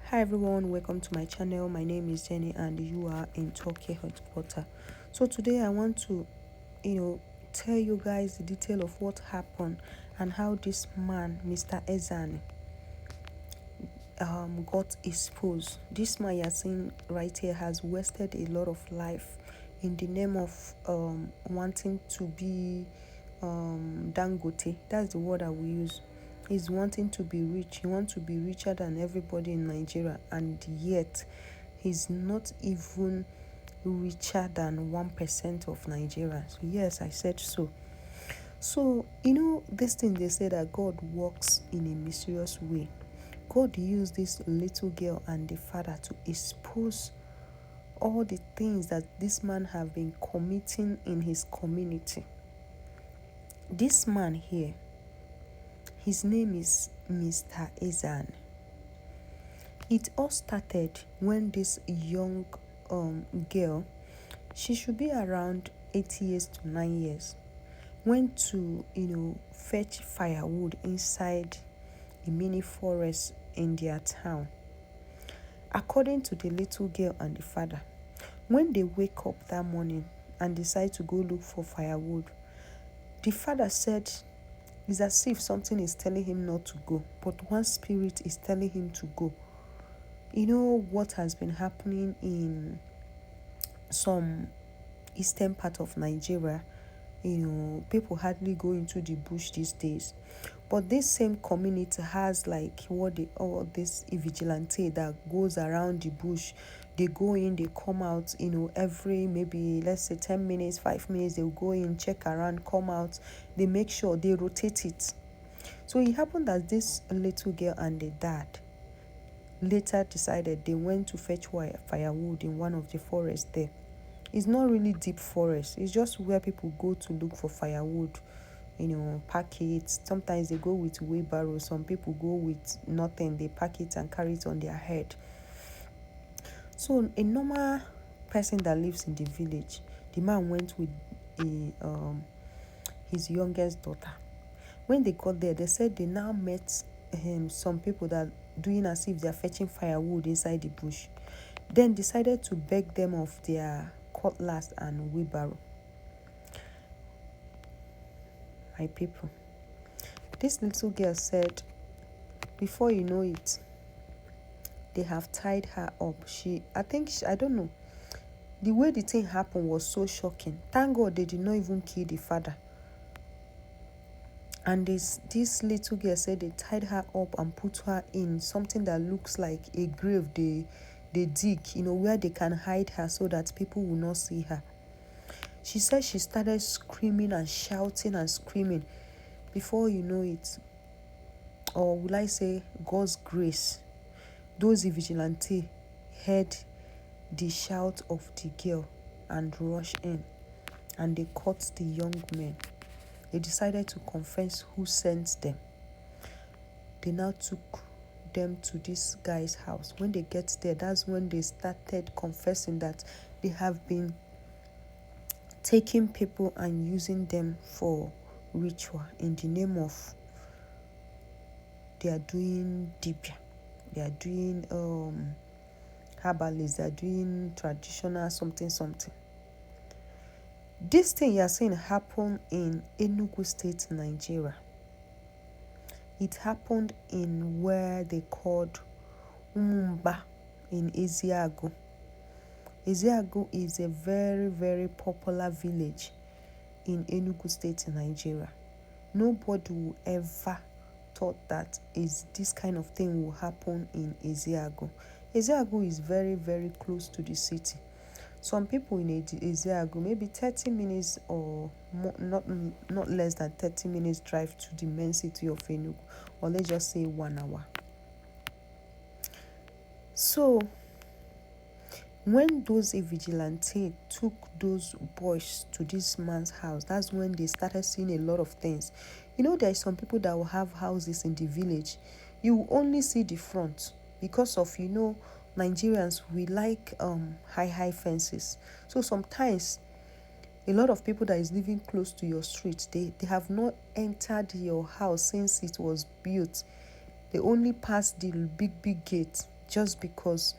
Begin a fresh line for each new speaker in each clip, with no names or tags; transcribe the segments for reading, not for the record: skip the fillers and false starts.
Hi everyone, welcome to my channel. My name is Jenny and you are in Turkey headquarters. So today I want to, tell you guys the detail of what happened and how this man, Mr. Ezeagu, got exposed. This man you're seeing right here has wasted a lot of life in the name of wanting to be Dangote. That's the word I will use. He's wanting to be rich. He wants to be richer than everybody in Nigeria, and yet he's not even richer than 1% of Nigerians. Yes, I said so. So, this thing they say that God works in a mysterious way. God used this little girl and the father to expose all the things that this man have been committing in his community. This man here, his name is Mr. Ezeagu. It all started when this young girl, she should be around 8 years to 9 years, went to, fetch firewood inside a mini forest in their town. According to the little girl and the father, when they wake up that morning and decide to go look for firewood, the father said it's as if something is telling him not to go, but one spirit is telling him to go. You know what has been happening in some eastern part of Nigeria? People hardly go into the bush these days. But this same community has like what they all this vigilante that goes around the bush. They go in, they come out, every maybe let's say 10 minutes, 5 minutes, they'll go in, check around, come out. They make sure they rotate it. So it happened that this little girl and the dad later decided they went to fetch firewood in one of the forests there. It's not really deep forest. It's just where people go to look for firewood, pack it. Sometimes they go with wheelbarrow. Some people go with nothing. They pack it and carry it on their head. So a normal person that lives in the village, the man went with his youngest daughter. When they got there, they said they now met some people that doing as if they're fetching firewood inside the bush. Then decided to beg them of their cutlass and wheelbarrow. My people, this little girl said, before you know it, they have tied her up. I don't know. The way the thing happened was so shocking. Thank God they did not even kill the father. And this little girl said they tied her up and put her in something that looks like a grave they dig, where they can hide her so that people will not see her. She said she started screaming and shouting and screaming. Before you know it, or will I say God's grace, those vigilante heard the shout of the girl and rushed in, and they caught the young men. They decided to confess who sent them. They now took them to this guy's house. When they get there, that's when they started confessing that they have been taking people and using them for ritual in the name of they are doing dibia, they are doing herbalists, they are doing traditional something. This thing you are seeing happen in Enugu State, Nigeria. It happened in where they called Umba in Ezeagu. Ezeagu is a very, very popular village in Enugu State, Nigeria. Nobody will ever thought that this kind of thing will happen in Ezeagu. Ezeagu is very, very close to the city. Some people in Ezeagu, maybe 30 minutes or more, not less than 30 minutes drive to the main city of Enugu, or let's just say 1 hour. So when those vigilantes took those boys to this man's house, that's when they started seeing a lot of things. There are some people that will have houses in the village. You will only see the front because of, Nigerians, we like high fences. So sometimes a lot of people that is living close to your street, they have not entered your house since it was built. They only pass the big gate just because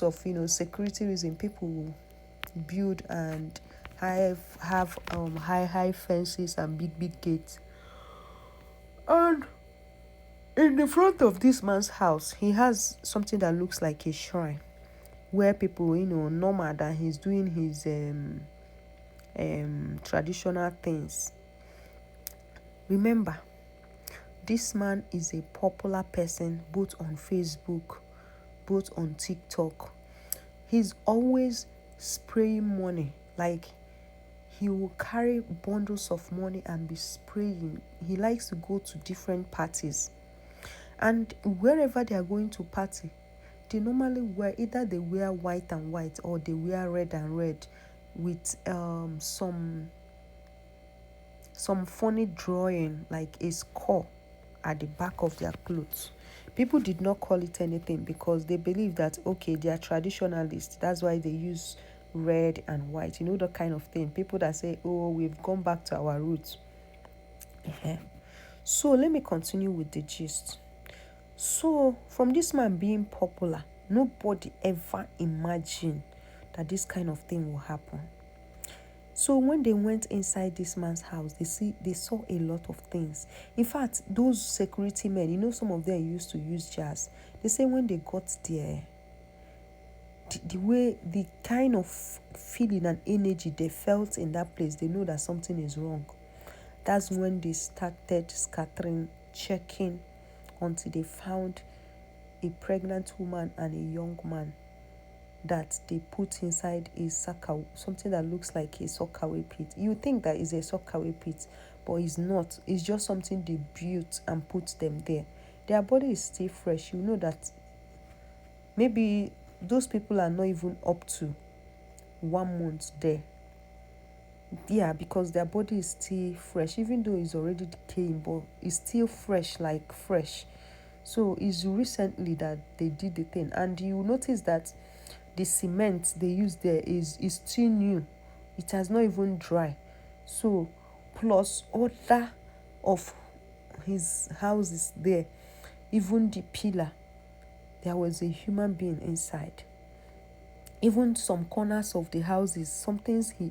of security reason. People will build and have high fences and big gates. And in the front of this man's house, he has something that looks like a shrine where people, normal that he's doing his traditional things. Remember, this man is a popular person both on Facebook, both on TikTok. He's always spraying money. Like, he will carry bundles of money and be spraying. He likes to go to different parties. And wherever they are going to party, they normally wear, either they wear white and white or they wear red and red with some funny drawing like a skull at the back of their clothes. People did not call it anything because they believe that, okay, they are traditionalists. That's why they use red and white. The kind of thing. People that say, oh, we've gone back to our roots. So let me continue with the gist. So from this man being popular, nobody ever imagined that this kind of thing will happen. So when they went inside this man's house, they saw a lot of things. In fact, those security men, some of them used to use jazz. They say when they got there, the kind of feeling and energy they felt in that place, they know that something is wrong. That's when they started scattering, checking, until they found a pregnant woman and a young man that they put inside a something that looks like a sockaway pit. You think that is a sockaway pit, but it's not. It's just something they built and put them there. Their body is still fresh. You know that maybe those people are not even up to 1 month there. Yeah, because their body is still fresh, even though it's already decaying, but it's still fresh, like fresh. So it's recently that they did the thing. And you notice that the cement they use there is still new. It has not even dry. So plus other of his houses there, even the pillar, there was a human being inside. Even some corners of the houses, some things he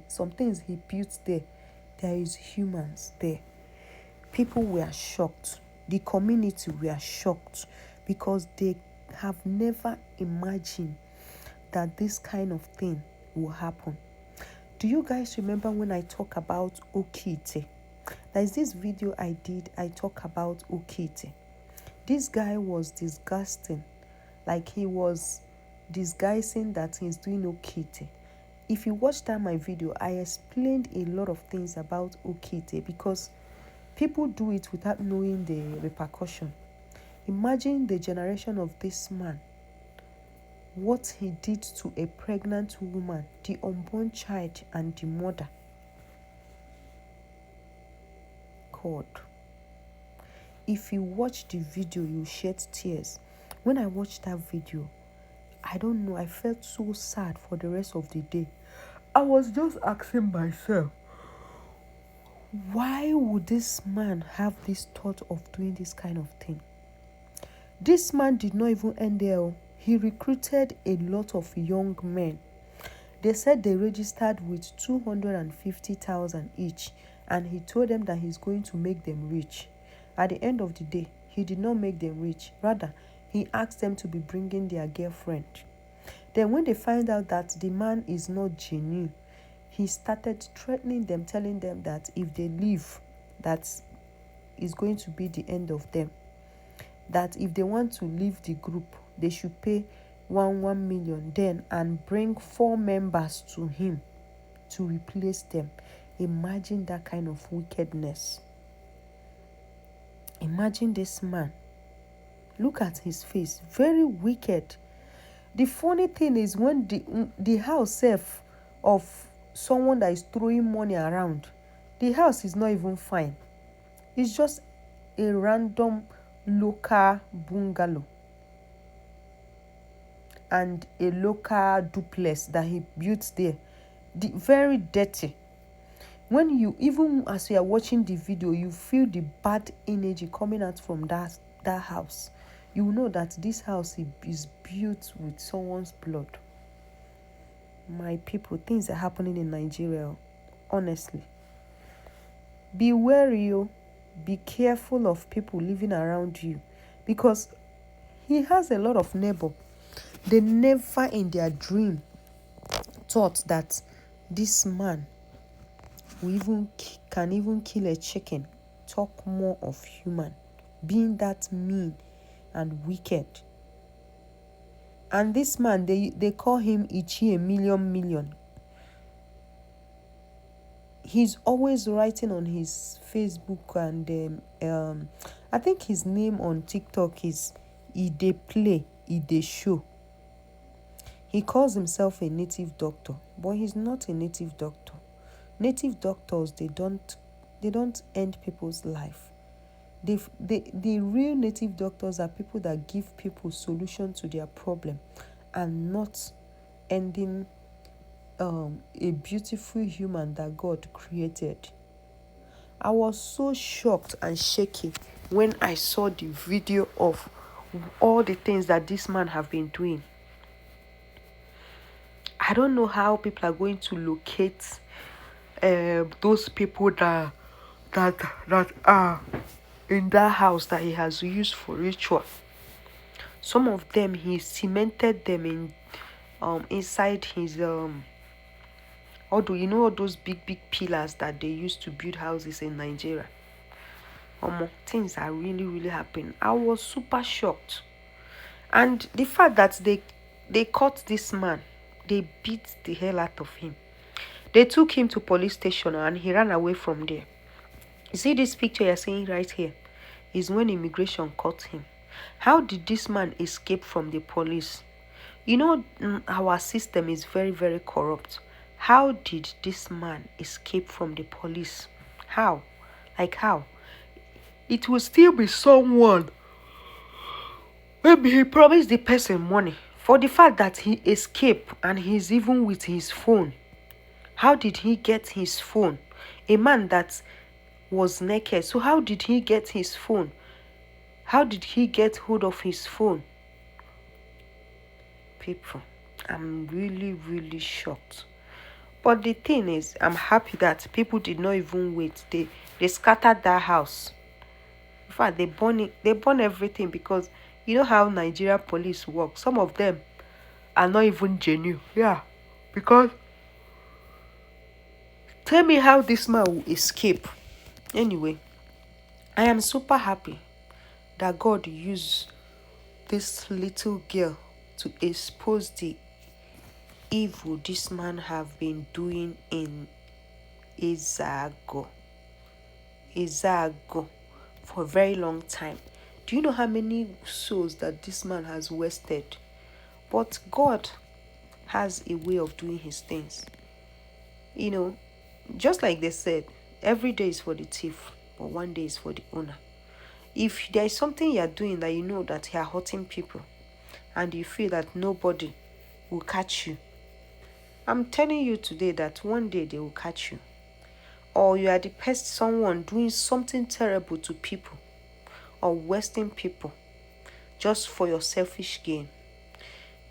built there is humans there. People were shocked. The community were shocked because they have never imagined that this kind of thing will happen. Do you guys remember when I talk about Okite? There is this video I did. I talk about Okite. This guy was disgusting. Like, he was disguising that he's doing Okite. If you watch that my video, I explained a lot of things about Okite because people do it without knowing the repercussion. Imagine the generation of this man, what he did to a pregnant woman, the unborn child, and the mother. God. If you watch the video, you shed tears. When I watched that video, I don't know, I felt so sad for the rest of the day. I was just asking myself, why would this man have this thought of doing this kind of thing? This man did not even end there. He recruited a lot of young men. They said they registered with 250,000 each, and he told them that he's going to make them rich. At the end of the day, he did not make them rich. Rather, he asked them to be bringing their girlfriend. Then when they find out that the man is not genuine, he started threatening them, telling them that if they leave, that is going to be the end of them. That if they want to leave the group, they should pay 1 million then and bring 4 members to him to replace them. Imagine that kind of wickedness. Imagine this man. Look at his face. Very wicked. The funny thing is, when the house self of someone that is throwing money around, the house is not even fine. It's just a random local bungalow and a local duplex that he built there. Very dirty. When you, even as you are watching the video, you feel the bad energy coming out from that house. you will know that this house is built with someone's blood. My people, things are happening in Nigeria. Honestly, be wary, be careful of people living around you, because he has a lot of neighbor. They never in their dream thought that this man will can even kill a chicken. Talk more of human being that mean and wicked. And this man, they call him Ichi a million. He's always writing on his Facebook, and I think his name on TikTok is Ide Play, Ide Show. He calls himself a native doctor, but he's not a native doctor. Native doctors, they don't end people's life. The real native doctors are people that give people solution to their problem, and not ending a beautiful human that God created. I was so shocked and shaky when I saw the video of all the things that this man have been doing. I don't know how people are going to locate those people that are in that house that he has used for ritual. Some of them, he cemented them in inside his although you know all those big pillars that they used to build houses in Nigeria. Things are really happening. I was super shocked. And the fact that they caught this man, they beat the hell out of him. They took him to police station and he ran away from there. You see this picture you're seeing right here is when immigration caught him. How did this man escape from the police? You know, our system is very corrupt. How did this man escape from the police? How? Like how? It will still be someone. Maybe he promised the person money for the fact that he escaped and he's even with his phone. How did he get his phone? A man that was naked. So how did he get his phone? How did he get hold of his phone? People, I'm really shocked. But the thing is, I'm happy that people did not even wait. They scattered that house. In fact, they burn everything, because you know how Nigeria police work. Some of them are not even genuine. Yeah, because tell me how this man will escape. Anyway, I am super happy that God used this little girl to expose the evil this man have been doing in Ezeagu for a very long time. Do you know how many souls that this man has wasted? But God has a way of doing his things. You know, just like they said, every day is for the thief, but one day is for the owner. If there is something you are doing that you know that you are hurting people, and you feel that nobody will catch you, I'm telling you today that one day they will catch you. Or you are the someone doing something terrible to people, or wasting people just for your selfish gain.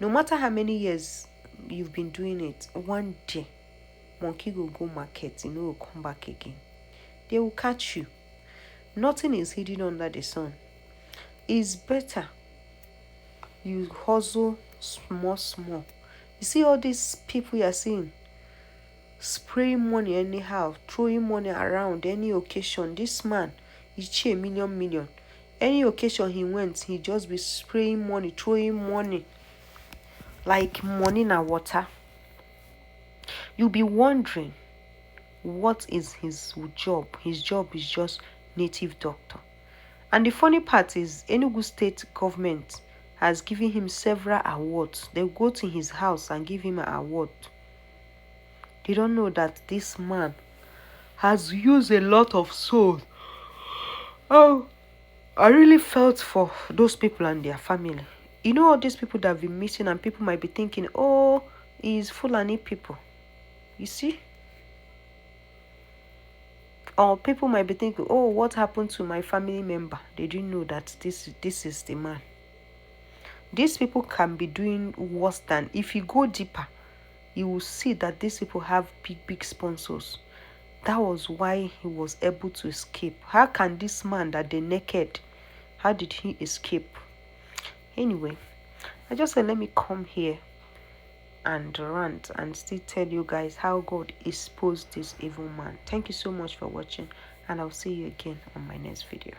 No matter how many years you've been doing it, one day monkey will go market, will come back again. They will catch you. Nothing is hidden under the sun. It's better you hustle small. You see all these people you're seeing spraying money anyhow, throwing money around any occasion. This man, he a million. Any occasion he went, he just be spraying money, throwing money like money na water. You'll be wondering, what is his job? His job is just native doctor. And the funny part is, Enugu state government has given him several awards. They'll go to his house and give him an award. They don't know that this man has used a lot of souls. Oh, I really felt for those people and their family. You know, all these people that have been missing, and people might be thinking, oh, he's Fulani people. You see? Or people might be thinking, oh, what happened to my family member? They didn't know that this is the man. These people can be doing worse than, if you go deeper, you will see that these people have big sponsors. That was why he was able to escape. How can this man that they naked, how did he escape? Anyway, I just said let me come here and rant and still tell you guys how God exposed this evil man. Thank you so much for watching, and I'll see you again on my next video.